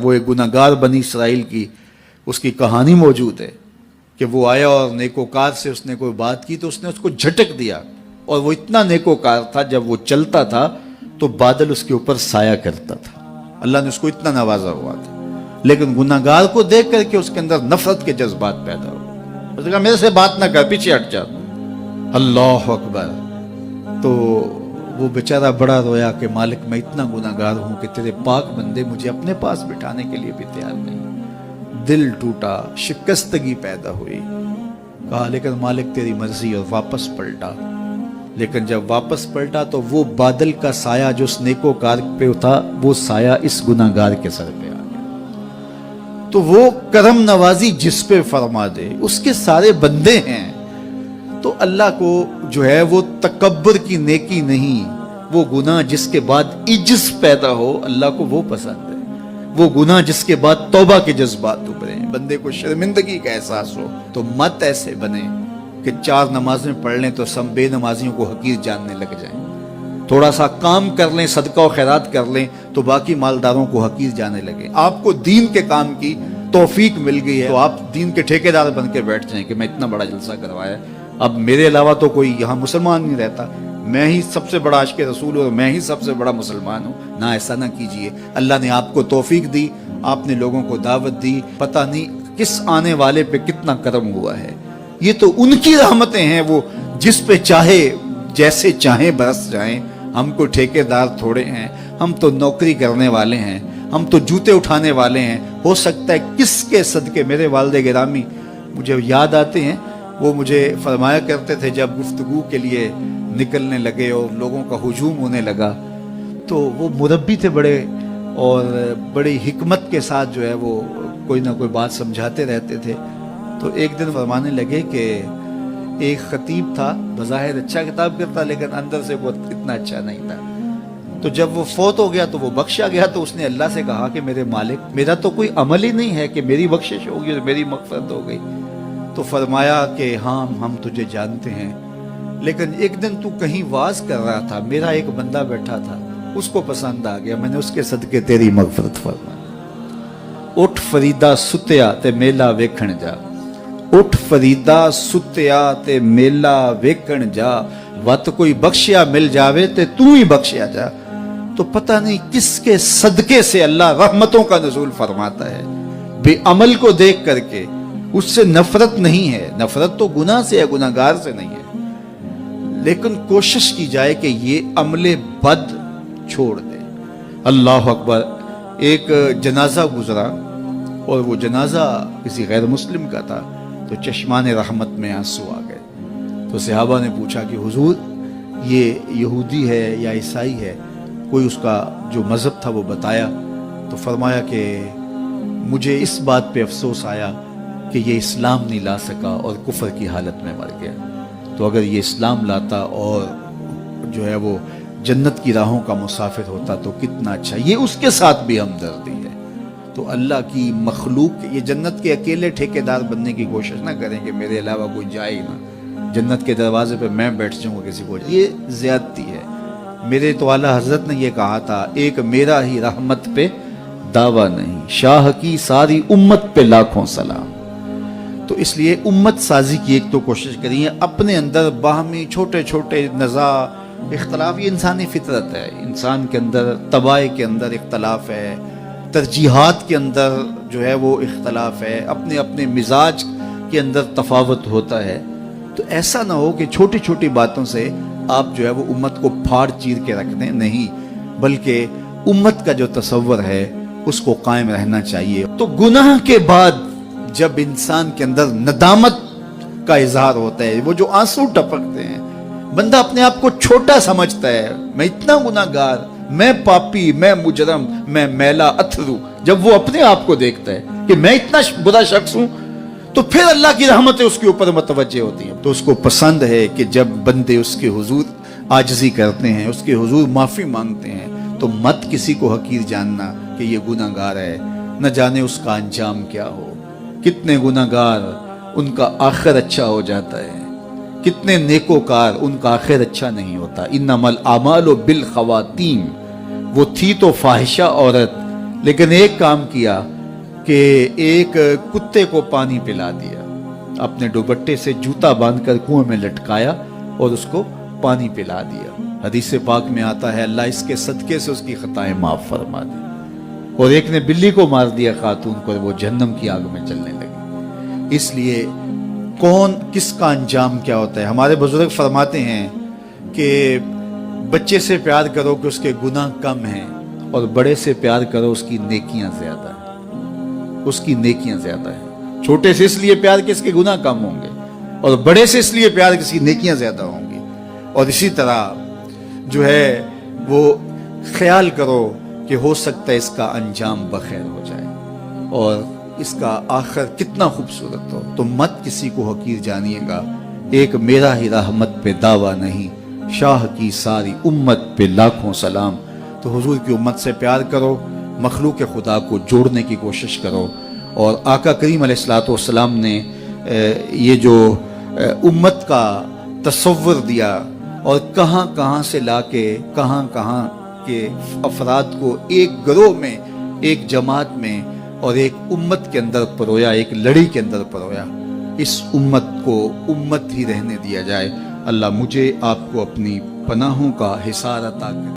وہ ایک گناہگار بنی اسرائیل کی اس کی کہانی موجود ہے کہ وہ آیا اور نیکوکار سے اس نے کوئی بات کی تو اس نے اس کو جھٹک دیا، اور وہ اتنا نیکوکار تھا جب وہ چلتا تھا تو بادل اس کے اوپر سایہ کرتا تھا، اللہ نے اس کو اتنا نوازا ہوا تھا، لیکن گناہگار کو دیکھ کر کے اس کے اندر نفرت کے جذبات پیدا ہوئے، اس نے کہا میرے سے بات نہ کر، پیچھے ہٹ جا۔ اللہ اکبر۔ تو وہ بیچارہ بڑا رویا کہ مالک میں اتنا گناہگار ہوں کہ تیرے پاک بندے مجھے اپنے پاس بٹھانے کے لیے بھی تیار نہیں۔ دل ٹوٹا، شکستگی پیدا ہوئی، کہا لیکن مالک تیری مرضی، اور واپس پلٹا۔ لیکن جب واپس پلٹا تو وہ بادل کا سایہ جو اس نیکوکار پہ تھا وہ سایہ اس گناہگار کے سر پہ آ گیا۔ تو وہ کرم نوازی جس پہ فرما دے، اس کے سارے بندے ہیں، تو اللہ کو جو ہے وہ تکبر کی نیکی نہیں، وہ گناہ جس کے بعد عجز پیدا ہو اللہ کو وہ پسند ہے، وہ گناہ جس کے بعد توبہ کے جذبات ابھرے، بندے کو شرمندگی کا احساس ہو۔ تو مت ایسے بنے کہ 4 نمازیں پڑھ لیں تو سب بے نمازیوں کو حقیر جاننے لگ جائیں، تھوڑا سا کام کر لیں، صدقہ و خیرات کر لیں تو باقی مالداروں کو حقیر جانے لگے۔ آپ کو دین کے کام کی توفیق مل گئی ہے تو آپ دین کے ٹھیکیدار بن کے بیٹھ جائیں کہ میں اتنا بڑا جلسہ کروایا، اب میرے علاوہ تو کوئی یہاں مسلمان نہیں رہتا، میں ہی سب سے بڑا عاشق رسول ہوں اور میں ہی سب سے بڑا مسلمان ہوں۔ نہ، ایسا نہ کیجئے۔ اللہ نے آپ کو توفیق دی، آپ نے لوگوں کو دعوت دی، پتہ نہیں کس آنے والے پہ کتنا کرم ہوا ہے۔ یہ تو ان کی رحمتیں ہیں، وہ جس پہ چاہے جیسے چاہیں برس جائیں۔ ہم کو ٹھیکیدار تھوڑے ہیں، ہم تو نوکری کرنے والے ہیں، ہم تو جوتے اٹھانے والے ہیں۔ ہو سکتا ہے کس کے صدقے میرے والد گرامی مجھے یاد آتے ہیں، وہ مجھے فرمایا کرتے تھے جب گفتگو کے لیے نکلنے لگے اور لوگوں کا ہجوم ہونے لگا تو وہ مربی تھے بڑے، اور بڑی حکمت کے ساتھ جو ہے وہ کوئی نہ کوئی بات سمجھاتے رہتے تھے۔ تو ایک دن فرمانے لگے کہ ایک خطیب تھا، بظاہر اچھا خطاب کرتا لیکن اندر سے وہ اتنا اچھا نہیں تھا، تو جب وہ فوت ہو گیا تو وہ بخشا گیا، تو اس نے اللہ سے کہا کہ میرے مالک میرا تو کوئی عمل ہی نہیں ہے کہ میری بخشش ہوگی اور میری مغفرت ہو گئی۔ تو فرمایا کہ ہاں ہم تجھے جانتے ہیں، لیکن ایک دن تو کہیں واز کر رہا تھا، میرا ایک بندہ بیٹھا تھا، اس کو پسند آ گیا، میں نے اس کے صدقے تیری مغفرت فرمائی۔ اٹھ فریدا ستیا تے میلا ویکھن جا، اٹھ فریدا ستیا تے میلا ویکھن جا، وت کوئی بخشیا مل جاوے تے تو ہی بخشیا جا۔ تو پتہ نہیں کس کے صدقے سے اللہ رحمتوں کا نزول فرماتا ہے۔ بے عمل کو دیکھ کر کے اس سے نفرت نہیں ہے، نفرت تو گناہ سے ہے، گناہگار سے نہیں ہے، لیکن کوشش کی جائے کہ یہ عمل بد چھوڑ دے۔ اللہ اکبر۔ ایک جنازہ گزرا اور وہ جنازہ کسی غیر مسلم کا تھا، تو چشمان رحمت میں آنسو آ گئے۔ تو صحابہ نے پوچھا کہ حضور یہ یہودی ہے یا عیسائی ہے، کوئی اس کا جو مذہب تھا وہ بتایا۔ تو فرمایا کہ مجھے اس بات پہ افسوس آیا کہ یہ اسلام نہیں لا سکا اور کفر کی حالت میں مر گیا، تو اگر یہ اسلام لاتا اور جو ہے وہ جنت کی راہوں کا مسافر ہوتا تو کتنا اچھا۔ یہ اس کے ساتھ بھی ہمدردی ہے۔ تو اللہ کی مخلوق، یہ جنت کے اکیلے ٹھیکیدار بننے کی کوشش نہ کریں کہ میرے علاوہ کوئی جائے ہی نہ، جنت کے دروازے پہ میں بیٹھ جاؤں گا کسی کو، یہ زیادتی ہے۔ میرے تو اعلیٰ حضرت نے یہ کہا تھا، ایک میرا ہی رحمت پہ دعویٰ نہیں، شاہ کی ساری امت پہ لاکھوں سلام۔ تو اس لیے امت سازی کی ایک تو کوشش کریے، اپنے اندر باہمی چھوٹے چھوٹے نزاع اختلاف، یہ انسانی فطرت ہے، انسان کے اندر طباع کے اندر اختلاف ہے، ترجیحات کے اندر جو ہے وہ اختلاف ہے، اپنے اپنے مزاج کے اندر تفاوت ہوتا ہے۔ تو ایسا نہ ہو کہ چھوٹی چھوٹی باتوں سے آپ جو ہے وہ امت کو پھاڑ چیر کے رکھ دیں، نہیں، بلکہ امت کا جو تصور ہے اس کو قائم رہنا چاہیے۔ تو گناہ کے بعد جب انسان کے اندر ندامت کا اظہار ہوتا ہے، وہ جو آنسو ٹپکتے ہیں، بندہ اپنے آپ کو چھوٹا سمجھتا ہے، میں اتنا گناہگار، میں پاپی، میں مجرم، میں میلا اتھرو، جب وہ اپنے آپ کو دیکھتا ہے کہ میں اتنا برا شخص ہوں، تو پھر اللہ کی رحمتیں اس کے اوپر متوجہ ہوتی ہیں۔ تو اس کو پسند ہے کہ جب بندے اس کے حضور عاجزی کرتے ہیں، اس کے حضور معافی مانگتے ہیں، تو مت کسی کو حقیر جاننا کہ یہ گناہگار ہے، نہ جانے اس کا انجام کیا ہو۔ کتنے گناہگار ان کا آخر اچھا ہو جاتا ہے، کتنے نیکوکار ان کا آخر اچھا نہیں ہوتا۔ انما الاعمال بالخواتیم، وہ تھی تو فاحشہ عورت لیکن ایک کام کیا کہ ایک کتے کو پانی پلا دیا، اپنے دوپٹے سے جوتا باندھ کر کنویں میں لٹکایا اور اس کو پانی پلا دیا۔ حدیث پاک میں آتا ہے اللہ اس کے صدقے سے اس کی خطائیں معاف فرما دی۔ اور ایک نے بلی کو مار دیا خاتون کو، اور وہ جہنم کی آگ میں جلنے لگی۔ اس لیے کون کس کا انجام کیا ہوتا ہے؟ ہمارے بزرگ فرماتے ہیں کہ بچے سے پیار کرو کہ اس کے گناہ کم ہیں، اور بڑے سے پیار کرو اس کی نیکیاں زیادہ ہیں، اس کی نیکیاں زیادہ ہیں۔ چھوٹے سے اس لیے پیار کہ اس کے گناہ کم ہوں گے، اور بڑے سے اس لیے پیار کہ اس کی نیکیاں زیادہ ہوں گی۔ اور اسی طرح جو ہے وہ خیال کرو کہ ہو سکتا ہے اس کا انجام بخیر ہو جائے اور اس کا آخر کتنا خوبصورت ہو۔ تو مت کسی کو حقیر جانیے گا۔ ایک میرا ہی رحمت پہ دعویٰ نہیں، شاہ کی ساری امت پہ لاکھوں سلام۔ تو حضور کی امت سے پیار کرو، مخلوق خدا کو جوڑنے کی کوشش کرو۔ اور آقا کریم علیہ الصلوۃ والسلام نے یہ جو امت کا تصور دیا اور کہاں کہاں سے لا کے کہاں کہاں کے افراد کو ایک گروہ میں، ایک جماعت میں اور ایک امت کے اندر پرویا، ایک لڑی کے اندر پرویا۔ اس امت کو امت ہی رہنے دیا جائے۔ اللہ مجھے آپ کو اپنی پناہوں کا حصار عطا کرے۔